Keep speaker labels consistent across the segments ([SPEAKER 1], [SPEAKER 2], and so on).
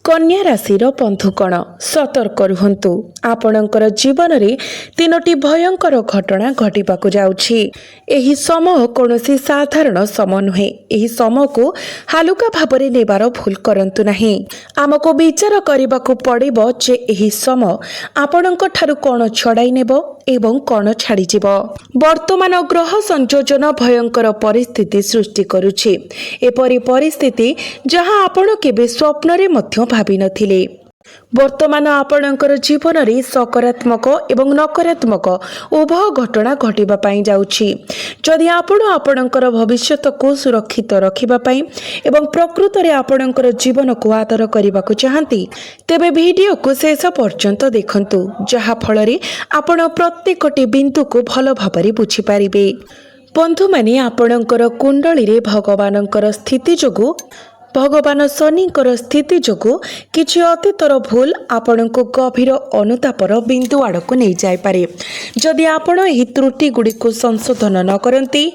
[SPEAKER 1] कन्या राशिर बंधुगण सतर्क रुहंतु। आपणकर जीवन में तीनोटी भयंकर घटना घटिबाकु जाउछि। एही समय कौनसी साधारण समय नुहे। एही समय को हालुका भाबरे नेबार भूल करंतु नाही। आमको विचार करिबाकु पड़िबो जे एही समय आपणक ठारु कोन छड़ाई नेबो एवं कोन छाड़ी जिवो। वर्तमान ग्रह संयोजन भयंकर परिस्थिति सृष्टि करुछि। एपरि परिस्थिति जहाँ आपण केबे स्वप्नरे मध्य भाबी नथिले। वर्तमान आपणकर जीवन में सकारात्मक एवं नकारात्मक उभय घटना घटिबा पई जाउछि। जदि आपण आपणकर भविष्यत को सुरक्षित रखिबा पई एवं प्रकृत रे आपणकर जीवन को आदर करबाकु चाहंती तेबे वीडियो को शेष पर्यंत देखंतु, जहा फल रे आपण प्रत्येकटी बिंदु को भल भाबरे बुझी पारिबे। बंधु माने आपणकर कुंडली रे भगवानकर स्थिति जोगु भगवान शनिकर स्थिति जोगु किछि अतीतर भूल आपण को गभीर अनुतापर बिंदु आड़क नहीं जाय पारे। जदि आपण एही त्रुटि गुडी को संशोधन न करंती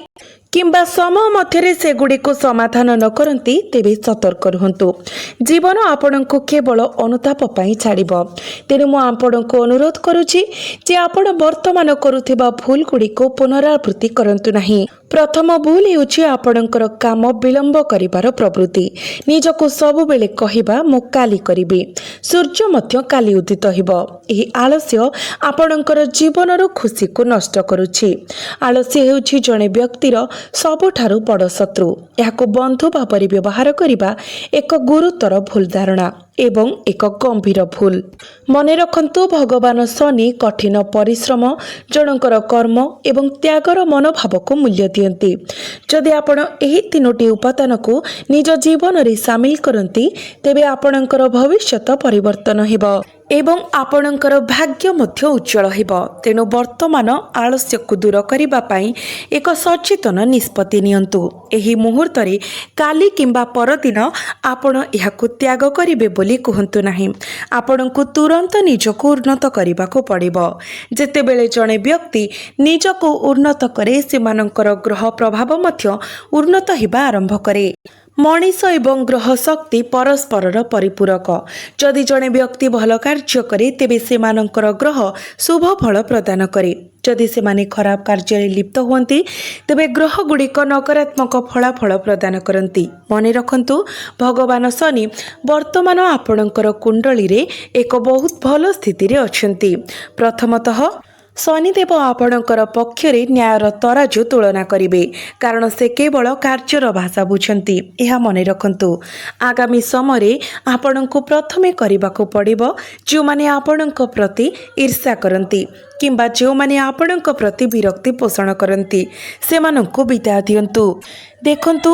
[SPEAKER 1] किंबा समय मध्यरे से गुडी को समाधान न करंती तेबे सतर्क रुहंतु। जीवन आपण को केवल अनुताप पई छाड़िबो। तेनु मु आपण को अनुरोध करूछि जे आपण वर्तमान करुथिबा भूल गुडी को पुनरावृत्ति करंतु नाही। प्रथम भूल हेउछि आपणकर काम विलंब करिबार प्रवृत्ति। निजको सबु बेले कहिबा मु काली करिबि, सूर्य मध्य काली उदित हेबो। एही आलस्य आपणकर जीवनर खुशी को नष्ट करुछि। आलस्य हेउछि जणे व्यक्तिर सबुठारु बड़ शत्रु। याको बंधु भाବରେ व्यवहार करिबा एक गुरुतर भूल धारणा एवं एक गंभीर भूल। मने रखंतु भगवान शनि कठिन परिश्रम जनकर कर्म एवं त्यागर मनोभाव को मूल्य दियंती। जदि आपण एही तीनोटी उपादान को निज जीवन रे शामिल करंती तेबे आपणकर भविष्यत परिवर्तन हेबो एवं आपणकर भाग्य मध्य उज्जवल हेबो। तेनु वर्तमान आलस्य को दूर करिबा पई एक सचेतन निष्पत्ति नियंतु। एही मुहूर्त रे काली किंबा परदिन आपण एहाकु त्याग करिवे बोली कहंतु नाही। आपणकु तुरंत निजको उन्नत करिबाकु पड़िबो। जेतेबेले जणे व्यक्ति निजको उन्नत करे सेमानंकर ग्रह प्रभाव मध्य उन्नत हेबा आरंभ करे। मनीष एवं ग्रह शक्ति परस्पर परिपूरक। जदि जणे व्यक्ति भल कार्य करे तेबे सेमानंकर ग्रह शुभ फल प्रदान करे। जदि सेमाने खराब कार्य लिप्त हुअन्ति तेबे ग्रह गुड़िक नकारात्मक फलाफल प्रदान करती। मने रखंतु भगवान शनि वर्तमान आपणकर कुंडली रे एक बहुत भल स्थिति रे अछंती। प्रथमतः शनिदेव आपणकर पक्षरे न्यायर तराजु तुलना करिवे, कारण से केवल कार्यर भाषा बुझंती। यह मने रखंतु। आगामी समय आपणको प्रथमे करिबाकु पड़िबो जो माने आपणक प्रति ईर्ष्या करंती किंबा जो माने आपणक प्रति विरक्ति पोषण करंती सेमानंकु विदाय दियंतु। देखंतु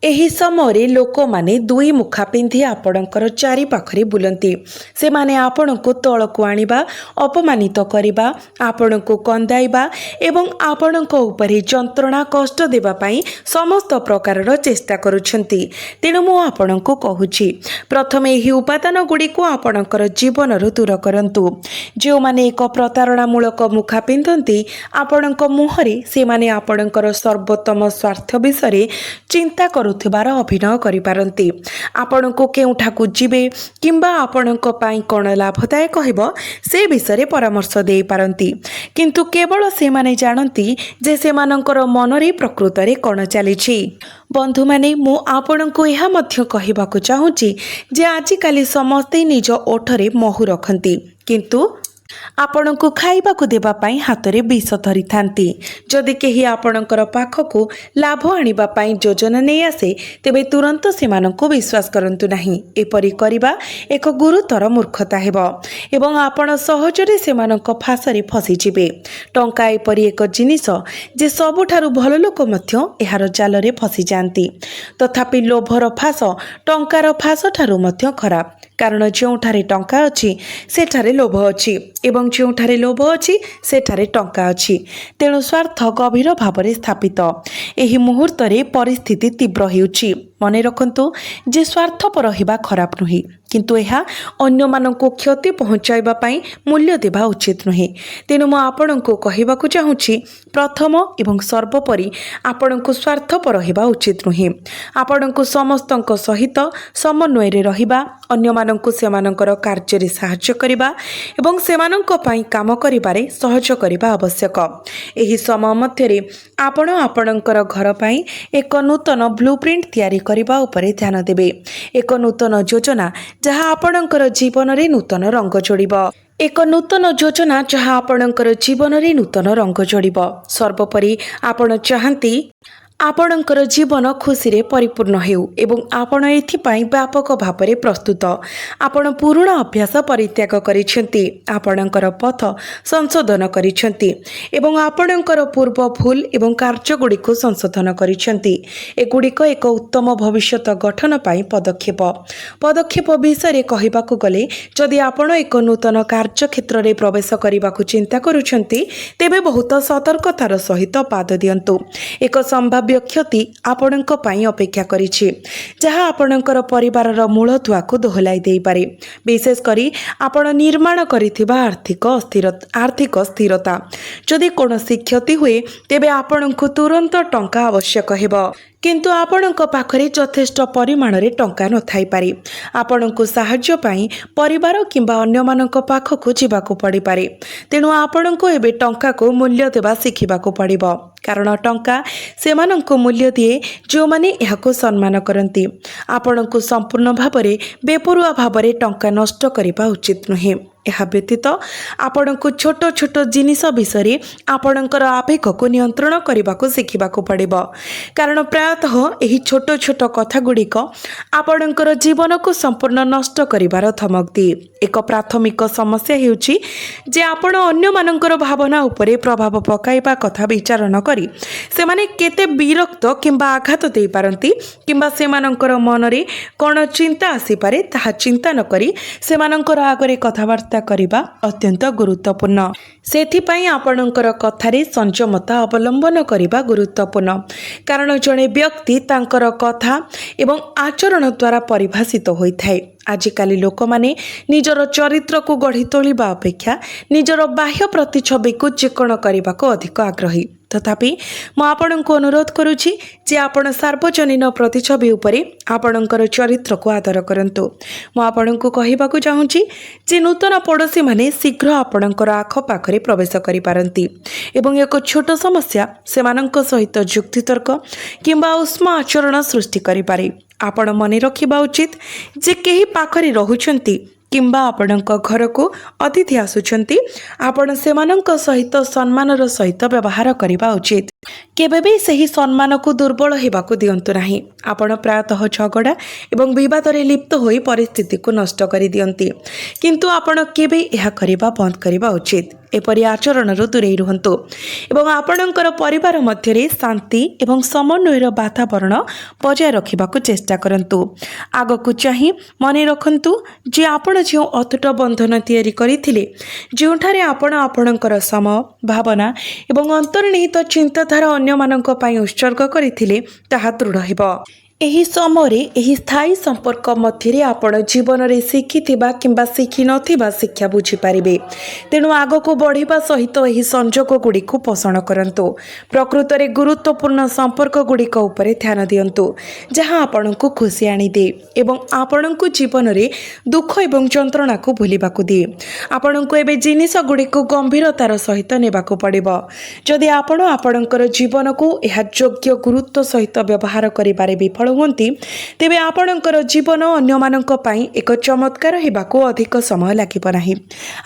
[SPEAKER 1] एही समय लोक माने दुई मुखा पिंधि आपणकर चारि पाखरे बुलंती। से माने आपणको तळकु आनिबा, अपमानित करिबा, आपणको कंदाइबा एवं आपणको उपरे जंत्रणा कष्ट देबा पई समस्त प्रकारर चेष्टा करुछंती। तेणु मु आपणको कहूछि प्रथमे एही उपादान गुडी को आपणकर जीवनरु दूर करंतु। जो माने एक प्रतारणा मूलक मुखा पिंधंती आपणक मुहरे से माने आपणकर सर्वोत्तम स्वार्थ विषय चिंता करुथिबार अभिनय करिपारंती। आपणको केउठाकु जिबे किंबा आपणको पाई कोन लाभदायक हेबो से विषय परामर्श देई पारंती, किंतु केवल से माने जानती जे सेमानंकर मनरे प्रकृत रे कोन चलीछि। बंधु माने मु आपणको एहा मध्य कहिबाकु चाहूछि जे आजि काली समस्ते निज ओठरे महु रखंती, किंतु आपणको खाइबाकु देबा पई हातरे विष धरि थांती। जदि केही आपणकर पाखकु लाभ आनिबा पई योजना नै आसे तेबे तुरंत सेमानंको विश्वास करंतु नाही। एपरि करिबा एक गुरुतर मूर्खता हेबो एवं आपण सहजरे सेमानंक फासरे फसी जिबे। टंका एपरि एक जिनिस जे सबुठारु भल लोक मध्य एहार जालरे फसी जांती। तथापि लोभर फास टंकार फास ठारु मध्य खराब, कारण जोठारे टंका अछि सेठारे लोभ अछि एवं जोठारे लोभ अछि सेठारे टंका अछि। तेणु स्वार्थ गभीर भावरे स्थापित। एही मुहूर्त रे परिस्थिति तीव्र हेउछि। मने रखंतु जे स्वार्थपर हेबा खराब नुहे, କିନ୍ତୁ ଏହା ଅନ୍ୟମାନଙ୍କୁ କ୍ଷତି ପହଞ୍ଚାଇବା ପାଇଁ ମୂଲ୍ୟ ଦେବା ଉଚିତ ନୁହେଁ। ତେଣୁ ମୁଁ ଆପଣଙ୍କୁ କହିବାକୁ ଚାହୁଁଛି, ପ୍ରଥମ ଏବଂ ସର୍ବୋପରି ଆପଣଙ୍କୁ ସ୍ୱାର୍ଥପର ହେବା ଉଚିତ ନୁହେଁ। ଆପଣଙ୍କୁ ସମସ୍ତଙ୍କ ସହିତ ସମନ୍ୱୟରେ ରହିବା, ଅନ୍ୟମାନଙ୍କୁ ସେମାନଙ୍କର କାର୍ଯ୍ୟରେ ସାହାଯ୍ୟ କରିବା ଏବଂ ସେମାନଙ୍କ ପାଇଁ କାମ କରିବାରେ ସହଜ କରିବା ଆବଶ୍ୟକ। ଏହି ସମୟ ମଧ୍ୟରେ ଆପଣ ଆପଣଙ୍କର ଘର ପାଇଁ ଏକ ନୂତନ ବ୍ଲୁପ୍ରିଣ୍ଟ ତିଆରି କରିବା ଉପରେ ଧ୍ୟାନ ଦେବେ। ଏକ ନୂତନ ଯୋଜନା ଯାହା ଆପଣଙ୍କର ଜୀବନରେ ନୂତନ ରଙ୍ଗ ଯୋଡ଼ିବ। ଏକ ନୂତନ ଯୋଜନା ଯାହା ଆପଣଙ୍କର ଜୀବନରେ ନୂତନ ରଙ୍ଗ ଯୋଡ଼ିବ। ସର୍ବୋପରି ଆପଣ ଚାହାନ୍ତି ଆପଣଙ୍କର ଜୀବନ ଖୁସିରେ ପରିପୂର୍ଣ୍ଣ ହେଉ ଏବଂ ଆପଣ ଏଥିପାଇଁ ବ୍ୟାପକ ଭାବରେ ପ୍ରସ୍ତୁତ। ଆପଣ ପୁରୁଣା ଅଭ୍ୟାସ ପରିତ୍ୟାଗ କରିଛନ୍ତି, ଆପଣଙ୍କର ପଥ ସଂଶୋଧନ କରିଛନ୍ତି ଏବଂ ଆପଣଙ୍କର ପୂର୍ବ ଭୁଲ ଏବଂ କାର୍ଯ୍ୟଗୁଡ଼ିକୁ ସଂଶୋଧନ କରିଛନ୍ତି। ଏଗୁଡ଼ିକ ଏକ ଉତ୍ତମ ଭବିଷ୍ୟତ ଗଠନ ପାଇଁ ପଦକ୍ଷେପ ବିଷୟରେ କହିବାକୁ ଗଲେ, ଯଦି ଆପଣ ଏକ ନୂତନ କାର୍ଯ୍ୟକ୍ଷେତ୍ରରେ ପ୍ରବେଶ କରିବାକୁ ଚିନ୍ତା କରୁଛନ୍ତି, ତେବେ ବହୁତ ସତର୍କତାର ସହିତ ପାଦ ଦିଅନ୍ତୁ। ଏକ ସମ୍ଭାବ୍ୟ କ୍ଷତି ଆପଣଙ୍କ ପାଇଁ ଅପେକ୍ଷା କରିଛି, ଯାହା ଆପଣଙ୍କର ପରିବାରର ମୂଳଦୁଆକୁ ଦୋହଲାଇ ଦେଇପାରେ, ବିଶେଷ କରି ଆପଣ ନିର୍ମାଣ କରିଥିବା ଆର୍ଥିକ ସ୍ଥିରତା। ଯଦି କୌଣସି କ୍ଷତି ହୁଏ, ତେବେ ଆପଣଙ୍କୁ ତୁରନ୍ତ ଟଙ୍କା ଆବଶ୍ୟକ ହେବ, କିନ୍ତୁ ଆପଣଙ୍କ ପାଖରେ ଯଥେଷ୍ଟ ପରିମାଣରେ ଟଙ୍କା ନଥାଇପାରେ। ଆପଣଙ୍କୁ ସାହାଯ୍ୟ ପାଇଁ ପରିବାର କିମ୍ବା ଅନ୍ୟମାନଙ୍କ ପାଖକୁ ଯିବାକୁ ପଡ଼ିପାରେ। ତେଣୁ ଆପଣଙ୍କୁ ଏବେ ଟଙ୍କାକୁ ମୂଲ୍ୟ ଦେବା ଶିଖିବାକୁ ପଡ଼ିବ, କାରଣ ଟଙ୍କା ସେମାନଙ୍କୁ ମୂଲ୍ୟ ଦିଏ ଯେଉଁମାନେ ଏହାକୁ ସମ୍ମାନ କରନ୍ତି। ଆପଣଙ୍କୁ ସମ୍ପୂର୍ଣ୍ଣ ଭାବରେ ବେପରୁଆ ଭାବରେ ଟଙ୍କା ନଷ୍ଟ କରିବା ଉଚିତ ନୁହେଁ। ଏହା ବ୍ୟତୀତ ଆପଣଙ୍କୁ ଛୋଟ ଛୋଟ ଜିନିଷ ବିଷୟରେ ଆପଣଙ୍କର ଆବେଗକୁ ନିୟନ୍ତ୍ରଣ କରିବାକୁ ଶିଖିବାକୁ ପଡ଼ିବ, କାରଣ ପ୍ରାୟତଃ ଏହି ଛୋଟ ଛୋଟ କଥାଗୁଡ଼ିକ ଆପଣଙ୍କର ଜୀବନକୁ ସମ୍ପୂର୍ଣ୍ଣ ନଷ୍ଟ କରିବାର ଧମକ ଦିଏ। ଏକ ପ୍ରାଥମିକ ସମସ୍ୟା ହେଉଛି ଯେ ଆପଣ ଅନ୍ୟମାନଙ୍କର ଭାବନା ଉପରେ ପ୍ରଭାବ ପକାଇବା କଥା ବିଚାର ନ କରି ସେମାନେ କେତେ ବିରକ୍ତ କିମ୍ବା ଆଘାତ ଦେଇପାରନ୍ତି କିମ୍ବା ସେମାନଙ୍କର ମନରେ କ'ଣ ଚିନ୍ତା ଆସିପାରେ ତାହା ଚିନ୍ତା ନ କରି ସେମାନଙ୍କର ଆଗରେ କଥାବାର୍ତ୍ତା କରିବା ଅତ୍ୟନ୍ତ ଗୁରୁତ୍ୱପୂର୍ଣ୍ଣ। ସେଥିପାଇଁ ଆପଣଙ୍କର କଥାରେ ସଂଯମତା ଅବଲମ୍ବନ କରିବା ଗୁରୁତ୍ୱପୂର୍ଣ୍ଣ, କାରଣ ଜଣେ ବ୍ୟକ୍ତି ତାଙ୍କର କଥା ଏବଂ ଆଚରଣ ଦ୍ୱାରା ପରିଭାଷିତ ହୋଇଥାଏ। ଆଜିକାଲି ଲୋକମାନେ ନିଜର ଚରିତ୍ରକୁ ଗଢ଼ି ତୋଳିବା ଅପେକ୍ଷା ନିଜର ବାହ୍ୟ ପ୍ରତିଛବିକୁ ଚିକ୍କଣ କରିବାକୁ ଅଧିକ ଆଗ୍ରହୀ। ତଥାପି ମୁଁ ଆପଣଙ୍କୁ ଅନୁରୋଧ କରୁଛି ଯେ ଆପଣ ସାର୍ବଜନୀନ ପ୍ରତିଛବି ଉପରେ ଆପଣଙ୍କର ଚରିତ୍ରକୁ ଆଦର କରନ୍ତୁ। ମୁଁ ଆପଣଙ୍କୁ କହିବାକୁ ଚାହୁଁଛି ଯେ ନୂତନ ପଡ଼ୋଶୀମାନେ ଶୀଘ୍ର ଆପଣଙ୍କର ଆଖପାଖରେ ପ୍ରବେଶ କରିପାରନ୍ତି ଏବଂ ଏକ ଛୋଟ ସମସ୍ୟା ସେମାନଙ୍କ ସହିତ ଯୁକ୍ତିତର୍କ କିମ୍ବା ଉଷ୍ମ ଆଚରଣ ସୃଷ୍ଟି କରିପାରେ। ଆପଣ ମନେ ରଖିବା ଉଚିତ ଯେ କେହି ପାଖରେ ରହୁଛନ୍ତି କିମ୍ବା ଆପଣଙ୍କ ଘରକୁ ଅତିଥି ଆସୁଛନ୍ତି, ଆପଣ ସେମାନଙ୍କ ସହିତ ସମ୍ମାନର ସହିତ ବ୍ୟବହାର କରିବା ଉଚିତ। କେବେ ବି ସେହି ସମ୍ମାନକୁ ଦୁର୍ବଳ ହେବାକୁ ଦିଅନ୍ତୁ ନାହିଁ। ଆପଣ ପ୍ରାୟତଃ ଝଗଡ଼ା ଏବଂ ବିବାଦରେ ଲିପ୍ତ ହୋଇ ପରିସ୍ଥିତିକୁ ନଷ୍ଟ କରିଦିଅନ୍ତି, କିନ୍ତୁ ଆପଣ କେବେ ଏହା କରିବା ବନ୍ଦ କରିବା ଉଚିତ। ଏପରି ଆଚରଣରୁ ଦୂରେଇ ରୁହନ୍ତୁ ଏବଂ ଆପଣଙ୍କର ପରିବାର ମଧ୍ୟରେ ଶାନ୍ତି ଏବଂ ସମନ୍ୱୟର ବାତାବରଣ ବଜାୟ ରଖିବାକୁ ଚେଷ୍ଟା କରନ୍ତୁ। ଆଗକୁ ଚାହିଁ ମନେ ରଖନ୍ତୁ ଯେ ଆପଣ ଯେଉଁ ଅତୁଟ ବନ୍ଧନ ତିଆରି କରିଥିଲେ, ଯେଉଁଠାରେ ଆପଣ ଆପଣଙ୍କର ସମୟ, ଭାବନା ଏବଂ ଅନ୍ତର୍ନିହିତ ଚିନ୍ତାଧାରା ଅନ୍ୟମାନଙ୍କ ପାଇଁ ଉତ୍ସର୍ଗ କରିଥିଲେ, ତାହା ଦୃଢ଼ ହେବ। ଏହି ସମୟରେ ଏହି ସ୍ଥାୟୀ ସମ୍ପର୍କ ମଧ୍ୟରେ ଆପଣ ଜୀବନରେ ଶିଖିଥିବା କିମ୍ବା ଶିଖିନଥିବା ଶିକ୍ଷା ବୁଝିପାରିବେ। ତେଣୁ ଆଗକୁ ବଢ଼ିବା ସହିତ ଏହି ସଂଯୋଗଗୁଡ଼ିକୁ ପୋଷଣ କରନ୍ତୁ। ପ୍ରକୃତରେ ଗୁରୁତ୍ୱପୂର୍ଣ୍ଣ ସମ୍ପର୍କଗୁଡ଼ିକ ଉପରେ ଧ୍ୟାନ ଦିଅନ୍ତୁ, ଯାହା ଆପଣଙ୍କୁ ଖୁସି ଆଣିଦିଏ ଏବଂ ଆପଣଙ୍କୁ ଜୀବନରେ ଦୁଃଖ ଏବଂ ଯନ୍ତ୍ରଣାକୁ ଭୁଲିବାକୁ ଦିଏ। ଆପଣଙ୍କୁ ଏବେ ଜିନିଷଗୁଡ଼ିକୁ ଗମ୍ଭୀରତାର ସହିତ ନେବାକୁ ପଡ଼ିବ। ଯଦି ଆପଣ ଆପଣଙ୍କର ଜୀବନକୁ ଏହା ଯୋଗ୍ୟ ଗୁରୁତ୍ୱ ସହିତ ବ୍ୟବହାର କରିବାରେ ବିଫଳ ହୁଅନ୍ତି, ତେବେ ଆପଣଙ୍କର ଜୀବନ ଅନ୍ୟମାନଙ୍କ ପାଇଁ ଏକ ଚମତ୍କାର ହେବାକୁ ଅଧିକ ସମୟ ଲାଗିବ ନାହିଁ।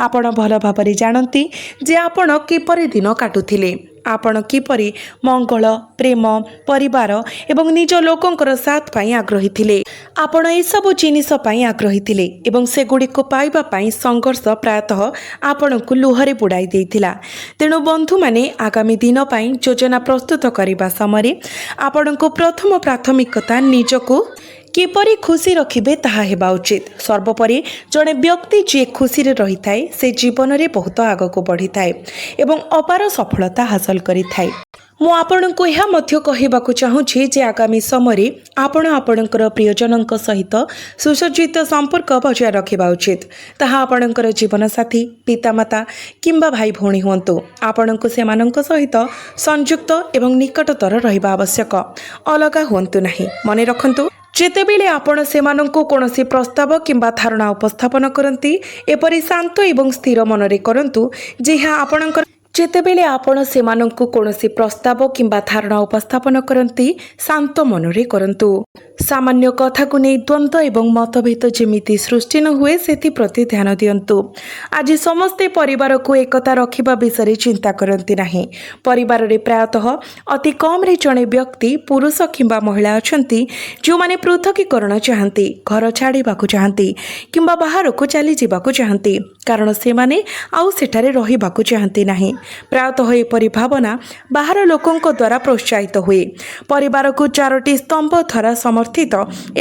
[SPEAKER 1] ଆପଣ ଭଲ ଭାବରେ ଜାଣନ୍ତି ଯେ ଆପଣ କିପରି ଦିନ କାଟୁଥିଲେ, ଆପଣ କିପରି ମଙ୍ଗଳ, ପ୍ରେମ, ପରିବାର ଏବଂ ନିଜ ଲୋକଙ୍କର ସାଥ ପାଇଁ ଆଗ୍ରହୀ ଥିଲେ। ଆପଣ ଏସବୁ ଜିନିଷ ପାଇଁ ଆଗ୍ରହୀ ଥିଲେ ଏବଂ ସେଗୁଡ଼ିକୁ ପାଇବା ପାଇଁ ସଂଘର୍ଷ ପ୍ରାୟତଃ ଆପଣଙ୍କୁ ଲୁହରେ ବୁଡ଼ାଇ ଦେଇଥିଲା। ତେଣୁ ବନ୍ଧୁମାନେ ଆଗାମୀ ଦିନ ପାଇଁ ଯୋଜନା ପ୍ରସ୍ତୁତ କରିବା ସମୟରେ ଆପଣଙ୍କୁ ପ୍ରଥମ ପ୍ରାଥମିକତା ନିଜକୁ କିପରି ଖୁସି ରଖିବେ ତାହା ହେବା ଉଚିତ। ସର୍ବୋପରି ଜଣେ ବ୍ୟକ୍ତି ଯିଏ ଖୁସିରେ ରହିଥାଏ, ସେ ଜୀବନରେ ବହୁତ ଆଗକୁ ବଢ଼ିଥାଏ ଏବଂ ଅପାର ସଫଳତା ହାସଲ କରିଥାଏ। ମୁଁ ଆପଣଙ୍କୁ ଏହା ମଧ୍ୟ କହିବାକୁ ଚାହୁଁଛି ଯେ ଆଗାମୀ ସମୟରେ ଆପଣ ଆପଣଙ୍କର ପ୍ରିୟଜନଙ୍କ ସହିତ ସୁସଜ୍ଜିତ ସମ୍ପର୍କ ବଜାୟ ରଖିବା ଉଚିତ। ତାହା ଆପଣଙ୍କର ଜୀବନସାଥୀ, ପିତାମାତା କିମ୍ବା ଭାଇ ଭଉଣୀ ହୁଅନ୍ତୁ। ଆପଣଙ୍କୁ ସେମାନଙ୍କ ସହିତ ସଂଯୁକ୍ତ ଏବଂ ନିକଟତର ରହିବା ଆବଶ୍ୟକ। ଅଲଗା ହୁଅନ୍ତୁ ନାହିଁ। ମନେ ରଖନ୍ତୁ, ଯେତେବେଳେ ଆପଣ ସେମାନଙ୍କୁ କୌଣସି ପ୍ରସ୍ତାବ କିମ୍ବା ଧାରଣା ଉପସ୍ଥାପନ କରନ୍ତି, ଏପରି ଶାନ୍ତ ଏବଂ ସ୍ଥିର ମନରେ କରନ୍ତୁ ଯେ ଏହା ଆପଣଙ୍କର ଯେତେବେଳେ ଆପଣ ସେମାନଙ୍କୁ କୌଣସି ପ୍ରସ୍ତାବ କିମ୍ବା ଧାରଣା ଉପସ୍ଥାପନ କରନ୍ତି, ଶାନ୍ତ ମନରେ କରନ୍ତୁ। ସାମାନ୍ୟ କଥାକୁ ନେଇ ଦ୍ୱନ୍ଦ୍ୱ ଏବଂ ମତଭେଦ ଯେମିତି ସୃଷ୍ଟି ନ ହୁଏ ସେଥିପ୍ରତି ଧ୍ୟାନ ଦିଅନ୍ତୁ। ଆଜି ସମସ୍ତେ ପରିବାରକୁ ଏକତା ରଖିବା ବିଷୟରେ ଚିନ୍ତା କରନ୍ତି ନାହିଁ। ପରିବାରରେ ପ୍ରାୟତଃ ଅତି କମ୍ରେ ଜଣେ ବ୍ୟକ୍ତି, ପୁରୁଷ କିମ୍ବା ମହିଳା ଅଛନ୍ତି ଯେଉଁମାନେ ପୃଥକୀକରଣ ଚାହାନ୍ତି, ଘର ଛାଡ଼ିବାକୁ ଚାହାନ୍ତି କିମ୍ବା ବାହାରକୁ ଚାଲିଯିବାକୁ ଚାହାନ୍ତି, କାରଣ ସେମାନେ ଆଉ ସେଠାରେ ରହିବାକୁ ଚାହାନ୍ତି ନାହିଁ। ପ୍ରାୟତଃ ଏପରି ଭାବନା ବାହାର ଲୋକଙ୍କ ଦ୍ୱାରା ପ୍ରୋତ୍ସାହିତ ହୁଏ। ପରିବାରକୁ 4ଟି ସ୍ତମ୍ଭ ଦ୍ୱାରା ସମର୍ଥିତ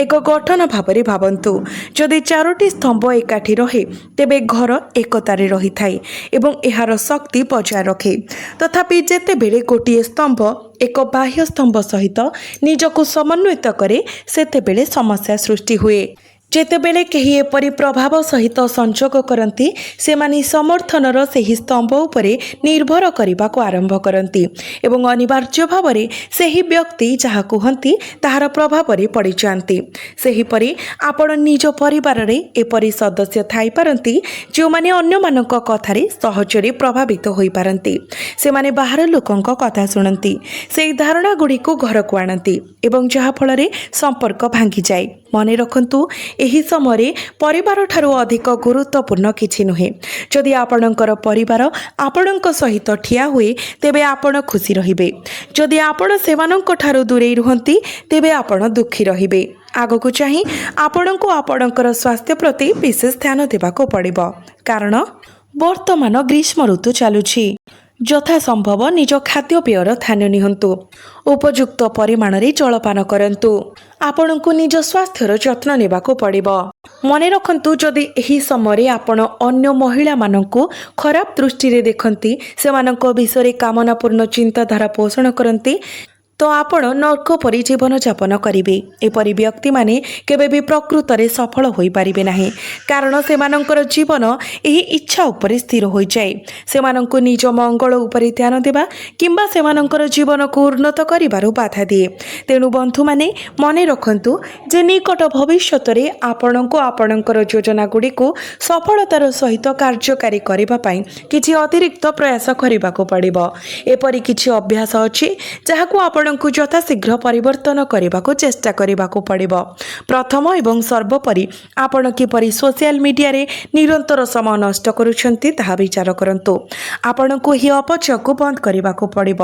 [SPEAKER 1] ଏକ ଗଠନ ଭାବରେ ଭାବନ୍ତୁ। ଯଦି 4ଟି ସ୍ତମ୍ଭ ଏକାଠି ରହେ, ତେବେ ଘର ଏକତାରେ ରହିଥାଏ ଏବଂ ଏହାର ଶକ୍ତି ବଜାୟ ରଖେ। ତଥାପି ଯେତେବେଳେ ଗୋଟିଏ ସ୍ତମ୍ଭ ଏକ ବାହ୍ୟ ସ୍ତମ୍ଭ ସହିତ ନିଜକୁ ସମନ୍ୱିତ କରେ, ସେତେବେଳେ ସମସ୍ୟା ସୃଷ୍ଟି ହୁଏ। ଯେତେବେଳେ କେହି ଏପରି ପ୍ରଭାବ ସହିତ ସଂଯୋଗ କରନ୍ତି, ସେମାନେ ସମର୍ଥନର ସେହି ସ୍ତମ୍ଭ ଉପରେ ନିର୍ଭର କରିବାକୁ ଆରମ୍ଭ କରନ୍ତି ଏବଂ ଅନିବାର୍ଯ୍ୟ ଭାବରେ ସେହି ବ୍ୟକ୍ତି ଯାହା କୁହନ୍ତି ତାହାର ପ୍ରଭାବରେ ପଡ଼ିଯାଆନ୍ତି। ସେହିପରି ଆପଣ ନିଜ ପରିବାରରେ ଏପରି ସଦସ୍ୟ ଥାଇପାରନ୍ତି ଯେଉଁମାନେ ଅନ୍ୟମାନଙ୍କ କଥାରେ ସହଜରେ ପ୍ରଭାବିତ ହୋଇପାରନ୍ତି। ସେମାନେ ବାହାର ଲୋକଙ୍କ କଥା ଶୁଣନ୍ତି, ସେହି ଧାରଣାଗୁଡ଼ିକୁ ଘରକୁ ଆଣନ୍ତି ଏବଂ ଯାହାଫଳରେ ସମ୍ପର୍କ ଭାଙ୍ଗିଯାଏ। ମନେ ରଖନ୍ତୁ, ଏହି ସମୟରେ ପରିବାରଠାରୁ ଅଧିକ ଗୁରୁତ୍ୱପୂର୍ଣ୍ଣ କିଛି ନୁହେଁ। ଯଦି ଆପଣଙ୍କର ପରିବାର ଆପଣଙ୍କ ସହିତ ଠିଆ ହୁଏ, ତେବେ ଆପଣ ଖୁସି ରହିବେ। ଯଦି ଆପଣ ସେମାନଙ୍କଠାରୁ ଦୂରେଇ ରୁହନ୍ତି, ତେବେ ଆପଣ ଦୁଃଖୀ ରହିବେ। ଆଗକୁ ଚାହିଁ ଆପଣଙ୍କୁ ଆପଣଙ୍କର ସ୍ୱାସ୍ଥ୍ୟ ପ୍ରତି ବିଶେଷ ଧ୍ୟାନ ଦେବାକୁ ପଡ଼ିବ, କାରଣ ବର୍ତ୍ତମାନ ଗ୍ରୀଷ୍ମ ଋତୁ ଚାଲୁଛି। ଯଥାସମ୍ଭବ ନିଜ ଖାଦ୍ୟପେୟର ଧ୍ୟାନ ନିଅନ୍ତୁ। ଉପଯୁକ୍ତ ପରିମାଣରେ ଜଳପାନ କରନ୍ତୁ। ଆପଣଙ୍କୁ ନିଜ ସ୍ୱାସ୍ଥ୍ୟର ଯତ୍ନ ନେବାକୁ ପଡ଼ିବ। ମନେ ରଖନ୍ତୁ, ଯଦି ଏହି ସମୟରେ ଆପଣ ଅନ୍ୟ ମହିଳାମାନଙ୍କୁ ଖରାପ ଦୃଷ୍ଟିରେ ଦେଖନ୍ତି, ସେମାନଙ୍କ ବିଷୟରେ କାମନାପୂର୍ଣ୍ଣ ଚିନ୍ତାଧାରା ପୋଷଣ କରନ୍ତି, ତ ଆପଣ ନର୍କ ପରି ଜୀବନଯାପନ କରିବେ। ଏପରି ବ୍ୟକ୍ତିମାନେ କେବେ ବି ପ୍ରକୃତରେ ସଫଳ ହୋଇପାରିବେ ନାହିଁ, କାରଣ ସେମାନଙ୍କର ଜୀବନ ଏହି ଇଚ୍ଛା ଉପରେ ସ୍ଥିର ହୋଇଯାଏ। ସେମାନଙ୍କୁ ନିଜ ମଙ୍ଗଳ ଉପରେ ଧ୍ୟାନ ଦେବା କିମ୍ବା ସେମାନଙ୍କର ଜୀବନକୁ ଉନ୍ନତ କରିବାରୁ ବାଧା ଦିଏ। ତେଣୁ ବନ୍ଧୁମାନେ, ମନେ ରଖନ୍ତୁ ଯେ ନିକଟ ଭବିଷ୍ୟତରେ ଆପଣଙ୍କୁ ଆପଣଙ୍କର ଯୋଜନାଗୁଡ଼ିକୁ ସଫଳତାର ସହିତ କାର୍ଯ୍ୟକାରୀ କରିବା ପାଇଁ କିଛି ଅତିରିକ୍ତ ପ୍ରୟାସ କରିବାକୁ ପଡ଼ିବ। ଏପରି କିଛି ଅଭ୍ୟାସ ଅଛି ଯାହାକୁ ଆପଣଙ୍କୁ ଯଥାଶୀଘ୍ର ପରିବର୍ତ୍ତନ କରିବାକୁ ଚେଷ୍ଟା କରିବାକୁ ପଡ଼ିବ। ପ୍ରଥମ ଏବଂ ସର୍ବୋପରି, ଆପଣ କିପରି ସୋସିଆଲ ମିଡ଼ିଆରେ ନିରନ୍ତର ସମୟ ନଷ୍ଟ କରୁଛନ୍ତି ତାହା ବିଚାର କରନ୍ତୁ। ଆପଣଙ୍କୁ ଏହି ଅପଚୟକୁ ବନ୍ଦ କରିବାକୁ ପଡ଼ିବ,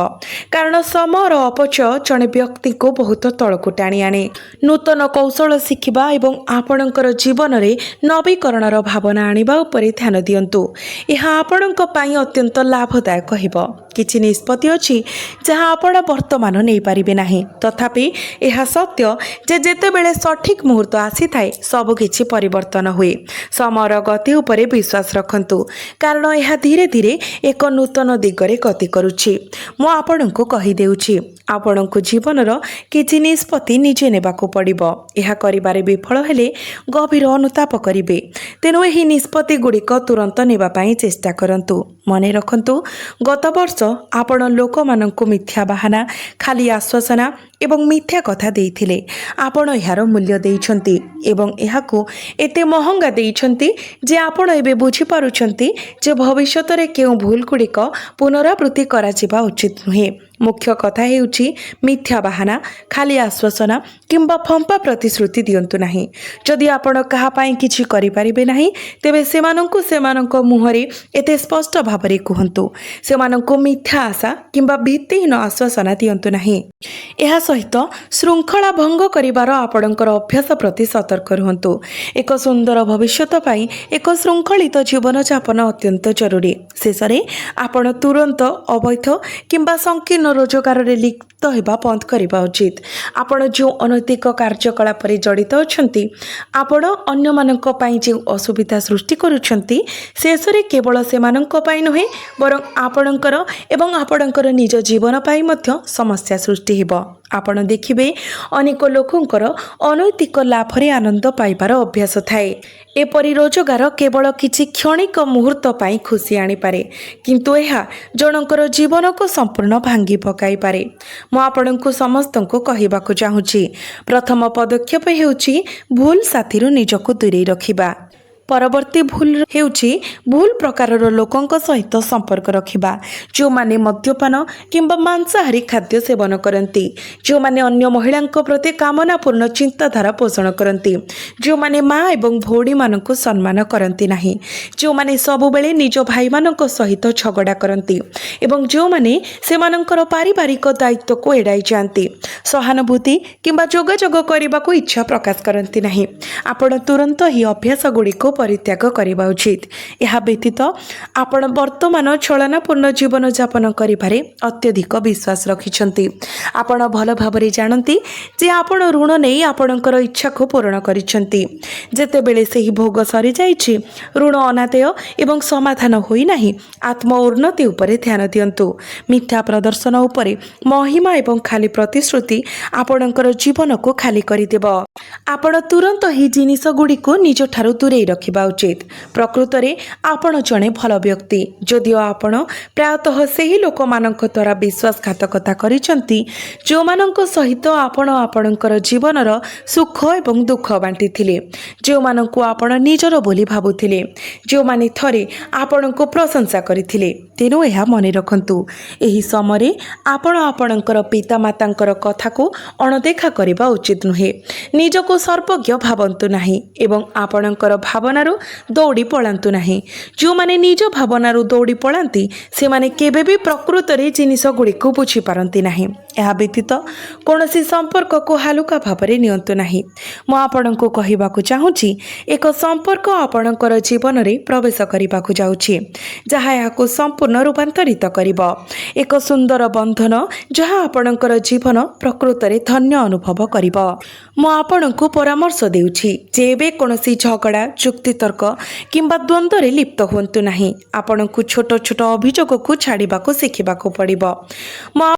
[SPEAKER 1] କାରଣ ସମୟର ଅପଚୟ ଜଣେ ବ୍ୟକ୍ତିକୁ ବହୁତ ତଳକୁ ଟାଣି ଆଣେ। ନୂତନ କୌଶଳ ଶିଖିବା ଏବଂ ଆପଣଙ୍କର ଜୀବନରେ ନବୀକରଣର ଭାବନା ଆଣିବା ଉପରେ ଧ୍ୟାନ ଦିଅନ୍ତୁ। ଏହା ଆପଣଙ୍କ ପାଇଁ ଅତ୍ୟନ୍ତ ଲାଭଦାୟକ ହେବ। କିଛି ନିଷ୍ପତ୍ତି ଅଛି ଯାହା ଆପଣ ବର୍ତ୍ତମାନ ନେଇପାରିବେ ନାହିଁ, ତଥାପି ଏହା ସତ୍ୟ ଯେ ଯେତେବେଳେ ସଠିକ୍ ମୁହୂର୍ତ୍ତ ଆସିଥାଏ, ସବୁକିଛି ପରିବର୍ତ୍ତନ ହୁଏ। ସମୟର ଗତି ଉପରେ ବିଶ୍ୱାସ ରଖନ୍ତୁ, କାରଣ ଏହା ଧୀରେ ଧୀରେ ଏକ ନୂତନ ଦିଗରେ ଗତି କରୁଛି। ମୁଁ ଆପଣଙ୍କୁ କହିଦେଉଛି, ଆପଣଙ୍କୁ ଜୀବନର କିଛି ନିଷ୍ପତ୍ତି ନିଜେ ନେବାକୁ ପଡ଼ିବ। ଏହା କରିବାରେ ବିଫଳ ହେଲେ ଗଭୀର ଅନୁତାପ କରିବେ। ତେଣୁ ଏହି ନିଷ୍ପତ୍ତିଗୁଡ଼ିକ ତୁରନ୍ତ ନେବା ପାଇଁ ଚେଷ୍ଟା କରନ୍ତୁ। ମନେ ରଖନ୍ତୁ, ଗତ ବର୍ଷ ଆପଣ ଲୋକମାନଙ୍କୁ ମିଥ୍ୟା ବାହାନା, ଖାଲି ଆଶ୍ୱାସନା ଏବଂ ମିଥ୍ୟା କଥା ଦେଇଥିଲେ। ଆପଣ ଏହାର ମୂଲ୍ୟ ଦେଇଛନ୍ତି ଏବଂ ଏହାକୁ ଏତେ ମହଙ୍ଗା ଦେଇଛନ୍ତି ଯେ ଆପଣ ଏବେ ବୁଝିପାରୁଛନ୍ତି ଯେ ଭବିଷ୍ୟତରେ କେଉଁ ଭୁଲଗୁଡ଼ିକ ପୁନରାବୃତ୍ତି କରାଯିବା ଉଚିତ ନୁହେଁ। ମୁଖ୍ୟ କଥା ହେଉଛି, ମିଥ୍ୟା ବାହାନା, ଖାଲି ଆଶ୍ୱାସନା କିମ୍ବା ଫମ୍ପା ପ୍ରତିଶ୍ରୁତି ଦିଅନ୍ତୁ ନାହିଁ। ଯଦି ଆପଣ କାହା ପାଇଁ କିଛି କରିପାରିବେ ନାହିଁ, ତେବେ ସେମାନଙ୍କୁ ସେମାନଙ୍କ ମୁହଁରେ ଏତେ ସ୍ପଷ୍ଟ ଭାବରେ କୁହନ୍ତୁ। ସେମାନଙ୍କୁ ମିଥ୍ୟା ଆଶା କିମ୍ବା ଭିତ୍ତିହୀନ ଆଶ୍ୱାସନା ଦିଅନ୍ତୁ ନାହିଁ। ଏହା ସହିତ ଶୃଙ୍ଖଳା ଭଙ୍ଗ କରିବାର ଆପଣଙ୍କର ଅଭ୍ୟାସ ପ୍ରତି ସତର୍କ ରୁହନ୍ତୁ। ଏକ ସୁନ୍ଦର ଭବିଷ୍ୟତ ପାଇଁ ଏକ ଶୃଙ୍ଖଳିତ ଜୀବନଯାପନ ଅତ୍ୟନ୍ତ ଜରୁରୀ। ଶେଷରେ ଆପଣ ତୁରନ୍ତ ଅବୈଧ କିମ୍ବା ସଂକୀର୍ଣ୍ଣ ବିଭିନ୍ନ ରୋଜଗାରରେ ଲିପ୍ତ ହେବା ବନ୍ଦ କରିବା ଉଚିତ। ଆପଣ ଯେଉଁ ଅନୈତିକ କାର୍ଯ୍ୟକଳାପରେ ଜଡ଼ିତ ଅଛନ୍ତି, ଆପଣ ଅନ୍ୟମାନଙ୍କ ପାଇଁ ଯେଉଁ ଅସୁବିଧା ସୃଷ୍ଟି କରୁଛନ୍ତି, ଶେଷରେ କେବଳ ସେମାନଙ୍କ ପାଇଁ ନୁହେଁ ବରଂ ଆପଣଙ୍କର ଏବଂ ଆପଣଙ୍କର ନିଜ ଜୀବନ ପାଇଁ ମଧ୍ୟ ସମସ୍ୟା ସୃଷ୍ଟି ହେବ। ଆପଣ ଦେଖିବେ ଅନେକ ଲୋକଙ୍କର ଅନୈତିକ ଲାଭରେ ଆନନ୍ଦ ପାଇବାର ଅଭ୍ୟାସ ଥାଏ। ଏପରି ରୋଜଗାର କେବଳ କିଛି କ୍ଷଣିକ ମୁହୂର୍ତ୍ତ ପାଇଁ ଖୁସି ଆଣିପାରେ, କିନ୍ତୁ ଏହା ଜଣଙ୍କର ଜୀବନକୁ ସମ୍ପୂର୍ଣ୍ଣ ଭାଙ୍ଗି ପକାଇପାରେ। ମୁଁ ଆପଣଙ୍କୁ ସମସ୍ତଙ୍କୁ କହିବାକୁ ଚାହୁଁଛି, ପ୍ରଥମ ପଦକ୍ଷେପ ହେଉଛି ଭୁଲ ସାଥୀରୁ ନିଜକୁ ଦୂରେଇ ରଖିବା। ପରବର୍ତ୍ତୀ ଭୁଲ ହେଉଛି ଭୁଲ ପ୍ରକାରର ଲୋକଙ୍କ ସହିତ ସମ୍ପର୍କ ରଖିବା, ଯେଉଁମାନେ ମଦ୍ୟପାନ କିମ୍ବା ମାଂସାହାରୀ ଖାଦ୍ୟ ସେବନ କରନ୍ତି, ଯେଉଁମାନେ ଅନ୍ୟ ମହିଳାଙ୍କ ପ୍ରତି କାମନାପୂର୍ଣ୍ଣ ଚିନ୍ତାଧାରା ପୋଷଣ କରନ୍ତି, ଯେଉଁମାନେ ମା ଏବଂ ଭଉଣୀମାନଙ୍କୁ ସମ୍ମାନ କରନ୍ତି ନାହିଁ, ଯେଉଁମାନେ ସବୁବେଳେ ନିଜ ଭାଇମାନଙ୍କ ସହିତ ଝଗଡ଼ା କରନ୍ତି ଏବଂ ଯେଉଁମାନେ ସେମାନଙ୍କର ପାରିବାରିକ ଦାୟିତ୍ୱକୁ ଏଡ଼ାଇ ଯାଆନ୍ତି, ସହାନୁଭୂତି କିମ୍ବା ଯୋଗାଯୋଗ କରିବାକୁ ଇଚ୍ଛା ପ୍ରକାଶ କରନ୍ତି ନାହିଁ। ଆପଣ ତୁରନ୍ତ ଏହି ଅଭ୍ୟାସ ଗୁଡ଼ିକୁ ପରିତ୍ୟାଗ କରିବା ଉଚିତ। ଏହା ବ୍ୟତୀତ ଆପଣ ବର୍ତ୍ତମାନ ଛଳନାପୂର୍ଣ୍ଣ ଜୀବନଯାପନ କରିବାରେ ଅତ୍ୟଧିକ ବିଶ୍ୱାସ ରଖିଛନ୍ତି। ଆପଣ ଭଲ ଭାବରେ ଜାଣନ୍ତି ଯେ ଆପଣ ଋଣ ନେଇ ଆପଣଙ୍କର ଇଚ୍ଛାକୁ ପୂରଣ କରିଛନ୍ତି। ଯେତେବେଳେ ସେହି ଭୋଗ ସରିଯାଇଛି, ଋଣ ଅନାଦେୟ ଏବଂ ସମାଧାନ ହୋଇନାହିଁ, ଆତ୍ମ ଉନ୍ନତି ଉପରେ ଧ୍ୟାନ ଦିଅନ୍ତୁ। ମିଥ୍ୟା ପ୍ରଦର୍ଶନ ଉପରେ ମହିମା ଏବଂ ଖାଲି ପ୍ରତିଶ୍ରୁତି ଆପଣଙ୍କର ଜୀବନକୁ ଖାଲି କରିଦେବ। ଆପଣ ତୁରନ୍ତ ଏହି ଜିନିଷଗୁଡ଼ିକୁ ନିଜଠାରୁ ଦୂରେଇ ରଖିବା ଉଚିତ। ପ୍ରକୃତରେ ଆପଣ ଜଣେ ଭଲ ବ୍ୟକ୍ତି, ଯଦିଓ ଆପଣ ପ୍ରାୟତଃ ସେହି ଲୋକମାନଙ୍କ ଦ୍ୱାରା ବିଶ୍ୱାସଘାତକତା କରିଛନ୍ତି ଯେଉଁମାନଙ୍କ ସହିତ ଆପଣ ଆପଣଙ୍କର ଜୀବନର ସୁଖ ଏବଂ ଦୁଃଖ ବାଣ୍ଟିଥିଲେ, ଯେଉଁମାନଙ୍କୁ ଆପଣ ନିଜର ବୋଲି ଭାବୁଥିଲେ, ଯେଉଁମାନେ ଥରେ ଆପଣଙ୍କୁ ପ୍ରଶଂସା କରିଥିଲେ। ତେଣୁ ଏହା ମନେ ରଖନ୍ତୁ, ଏହି ସମୟରେ ଆପଣ ଆପଣଙ୍କର ପିତାମାତାଙ୍କର କଥାକୁ ଅଣଦେଖା କରିବା ଉଚିତ ନୁହେଁ। ନିଜକୁ ସର୍ବଜ୍ଞ ଭାବନ୍ତୁ ନାହିଁ ଏବଂ ଆପଣଙ୍କର ଭାବନାରୁ ଦୌଡ଼ି ପଳାନ୍ତୁ ନାହିଁ। ଯେଉଁମାନେ ନିଜ ଭାବନାରୁ ଦୌଡ଼ି ପଳାନ୍ତି, ସେମାନେ କେବେ ବି ପ୍ରକୃତରେ ଜିନିଷଗୁଡ଼ିକୁ ବୁଝିପାରନ୍ତି ନାହିଁ। ଏହା ବ୍ୟତୀତ କୌଣସି ସମ୍ପର୍କକୁ ହାଲୁକା ଭାବରେ ନିଅନ୍ତୁ ନାହିଁ। ମୁଁ ଆପଣଙ୍କୁ କହିବାକୁ ଚାହୁଁଛି, ଏକ ସମ୍ପର୍କ ଆପଣଙ୍କର ଜୀବନରେ ପ୍ରବେଶ କରିବାକୁ ଯାଉଛି, ଯାହା ଏହାକୁ ସମ୍ପୂର୍ଣ୍ଣ ରୂପାନ୍ତରିତ କରିବ। ଏକ ସୁନ୍ଦର ବନ୍ଧନ ଯାହା ଆପଣଙ୍କର ଜୀବନ ପ୍ରକୃତରେ ଧନ୍ୟ ଅନୁଭବ କରିବ। ମୁଁ ଆପଣଙ୍କୁ ପରାମର୍ଶ ଦେଉଛି ଯେ ଏବେ କୌଣସି ଝଗଡ଼ା, ଯୁକ୍ତିତର୍କ କିମ୍ବା ଦ୍ୱନ୍ଦ୍ୱରେ ଲିପ୍ତ ହୁଅନ୍ତୁ ନାହିଁ। ଆପଣଙ୍କୁ ଛୋଟ ଛୋଟ ଅଭିଯୋଗକୁ ଛାଡ଼ିବାକୁ ଶିଖିବାକୁ ପଡ଼ିବ। ମୁଁ